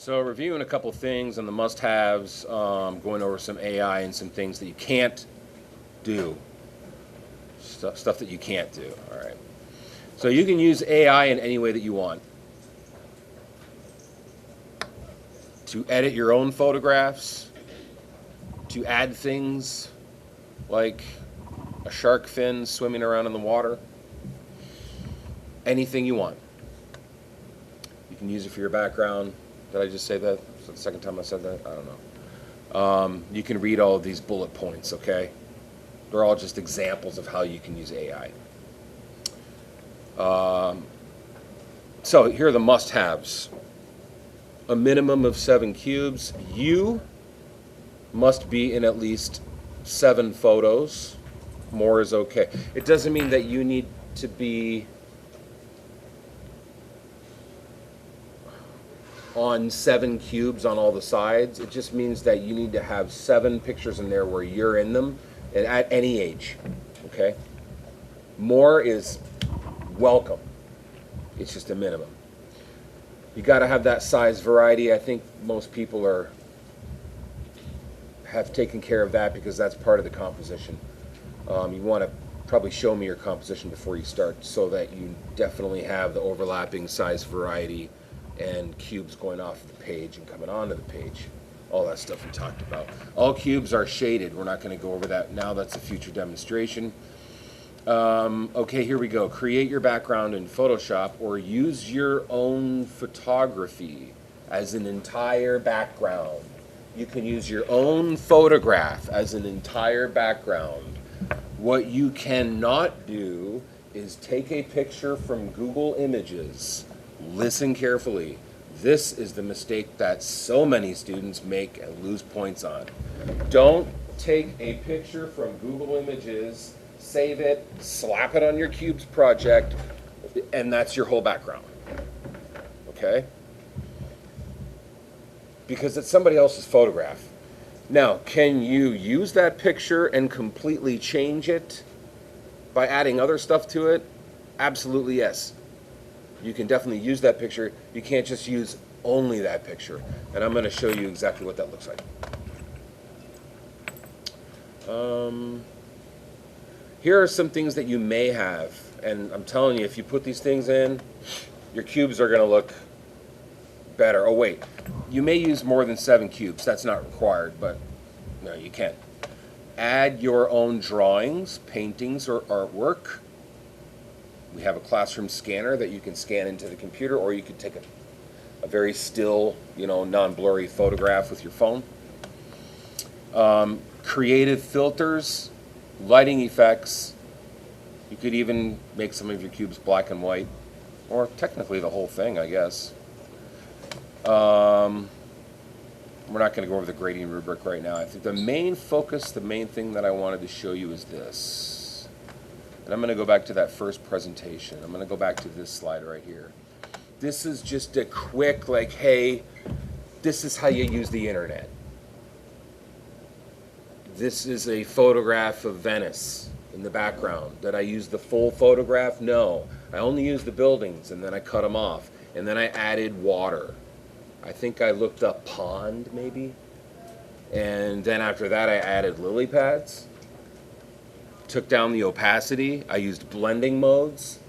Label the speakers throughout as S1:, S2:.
S1: So reviewing a couple things on the must-haves, going over some AI and some things that you can't do, stuff that you can't do. All right. So you can use AI in any way that you want to edit your own photographs, to add things like a shark fin swimming around in the water, anything you want. You can use it for your background. Did I just say that? Was that the second time I said that? I don't know. You can read all of these bullet points, okay? They're all just examples of how you can use AI. So here are the must-haves. A minimum of 7 cubes. You must be in at least 7 photos. More is okay. It doesn't mean that you need to be on 7 cubes on all the sides. It just means that you need to have 7 pictures in there where you're in them and at any age, okay? More is welcome. It's just a minimum. You got to have that size variety. I think most people have taken care of that because that's part of the composition. You want to probably show me your composition before you start so that you definitely have the overlapping size variety and cubes going off the page and coming onto the page. All that stuff we talked about. All cubes are shaded. We're not going to go over that now. That's a future demonstration. Okay, here we go. Create your background in Photoshop or use your own photography as an entire background. You can use your own photograph as an entire background. What you cannot do is take a picture from Google Images. Listen carefully. This is the mistake that so many students make and lose points on. Don't take a picture from Google Images, save it, slap it on your Cubes project, and that's your whole background. Okay? Because it's somebody else's photograph. Now, can you use that picture and completely change it by adding other stuff to it? Absolutely yes. You can definitely use that picture. You can't just use only that picture. And I'm going to show you exactly what that looks like. Here are some things that you may have. And I'm telling you, if you put these things in, your cubes are going to look better. Oh, wait. You may use more than 7 cubes. That's not required, but no, you can. Add your own drawings, paintings, or artwork. We have a classroom scanner that you can scan into the computer, or you could take a very still, non-blurry photograph with your phone. Creative filters, lighting effects. You could even make some of your cubes black and white, or technically the whole thing, I guess. We're not going to go over the grading rubric right now. I think the main focus, the main thing that I wanted to show you is this. And I'm going to go back to that first presentation. I'm going to go back to this slide right here. This is just a quick, hey, this is how you use the internet. This is a photograph of Venice in the background. Did I use the full photograph? No. I only used the buildings, and then I cut them off. And then I added water. I think I looked up pond, maybe. And then after that, I added lily pads. Took down the opacity. I used blending modes.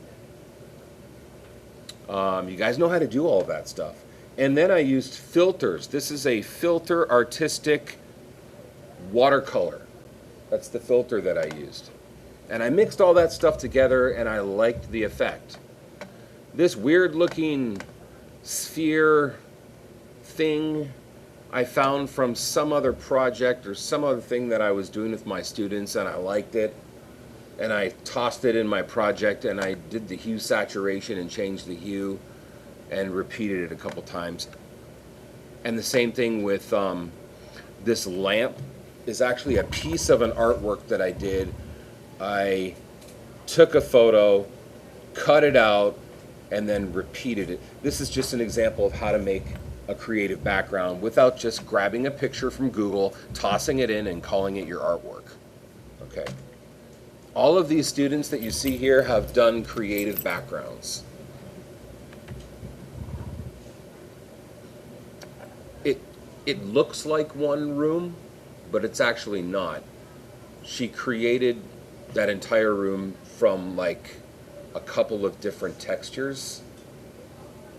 S1: You guys know how to do all of that stuff. And then I used filters. This is a filter artistic watercolor. That's the filter that I used. And I mixed all that stuff together and I liked the effect. This weird looking sphere thing I found from some other project or some other thing that I was doing with my students, and I liked it. And I tossed it in my project, and I did the hue saturation and changed the hue and repeated it a couple times. And the same thing with this lamp is actually a piece of an artwork that I did. I took a photo, cut it out, and then repeated it. This is just an example of how to make a creative background without just grabbing a picture from Google, tossing it in, and calling it your artwork. Okay. All of these students that you see here have done creative backgrounds. it it looks like one room, but it's actually not. She created that entire room from like a couple of different textures,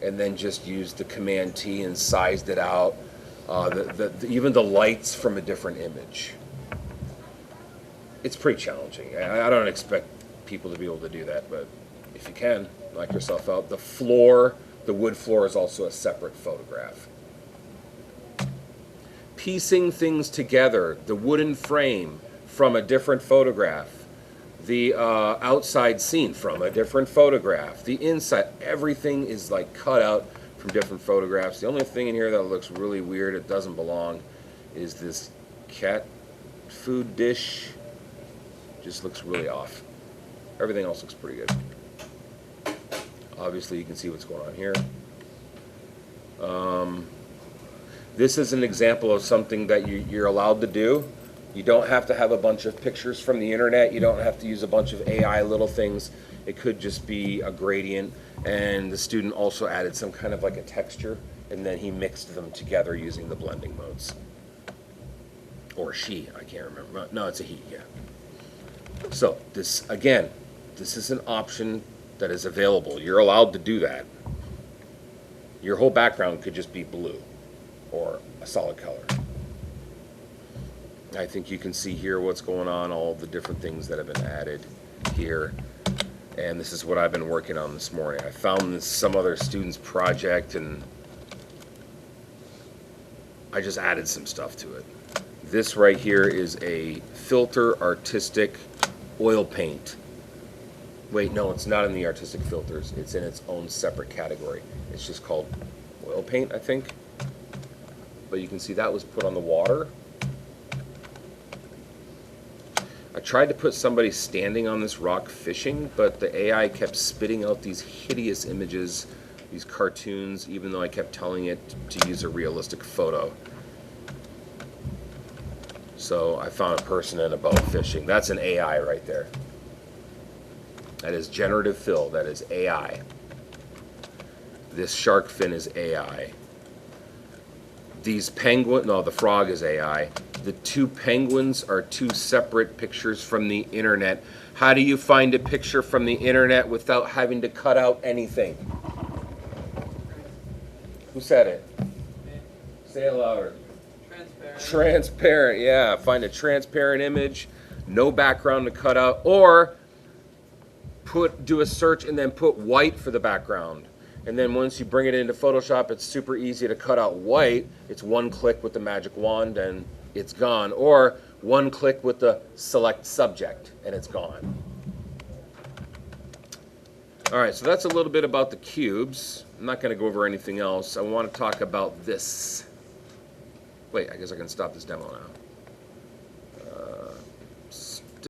S1: and then just used the Command T and sized it out. Even the lights from a different image. It's pretty challenging. I don't expect people to be able to do that, but if you can, knock yourself out. The floor, the wood floor, is also a separate photograph. Piecing things together, the wooden frame from a different photograph, the outside scene from a different photograph, the inside, everything is like cut out from different photographs. The only thing in here that looks really weird, it doesn't belong, is this cat food dish. Just looks really off. Everything else looks pretty good. Obviously you can see what's going on here. This is an example of something that you're allowed to do. You don't have to have a bunch of pictures from the internet. You don't have to use a bunch of AI little things. It could just be a gradient, and the student also added some kind of like a texture, and then he mixed them together using the blending modes. Or she, I can't remember. No, it's a he, yeah. So this, again, this is an option that is available. You're allowed to do that. Your whole background could just be blue or a solid color. I think you can see here what's going on, all the different things that have been added here. And this is what I've been working on this morning. I found this some other student's project, and I just added some stuff to it. This right here is a Filter Artistic oil paint. Wait, no, it's not in the artistic filters. It's in its own separate category. It's just called oil paint, I think. But you can see that was put on the water. I tried to put somebody standing on this rock fishing, but the AI kept spitting out these hideous images, these cartoons, even though I kept telling it to use a realistic photo. So I found a person in a boat fishing. That's an AI right there. That is generative fill. That is AI. This shark fin is AI. These penguin, no, the frog is AI. The two penguins are two separate pictures from the internet. How do you find a picture from the internet without having to cut out anything? Who said it? Say it louder. Transparent, yeah. Find a transparent image, no background to cut out, or do a search and then put white for the background. And then once you bring it into Photoshop, it's super easy to cut out white. It's one click with the magic wand and it's gone. Or one click with the select subject and it's gone. All right, so that's a little bit about the cubes. I'm not going to go over anything else. I want to talk about this. Wait, I guess I can stop this demo now.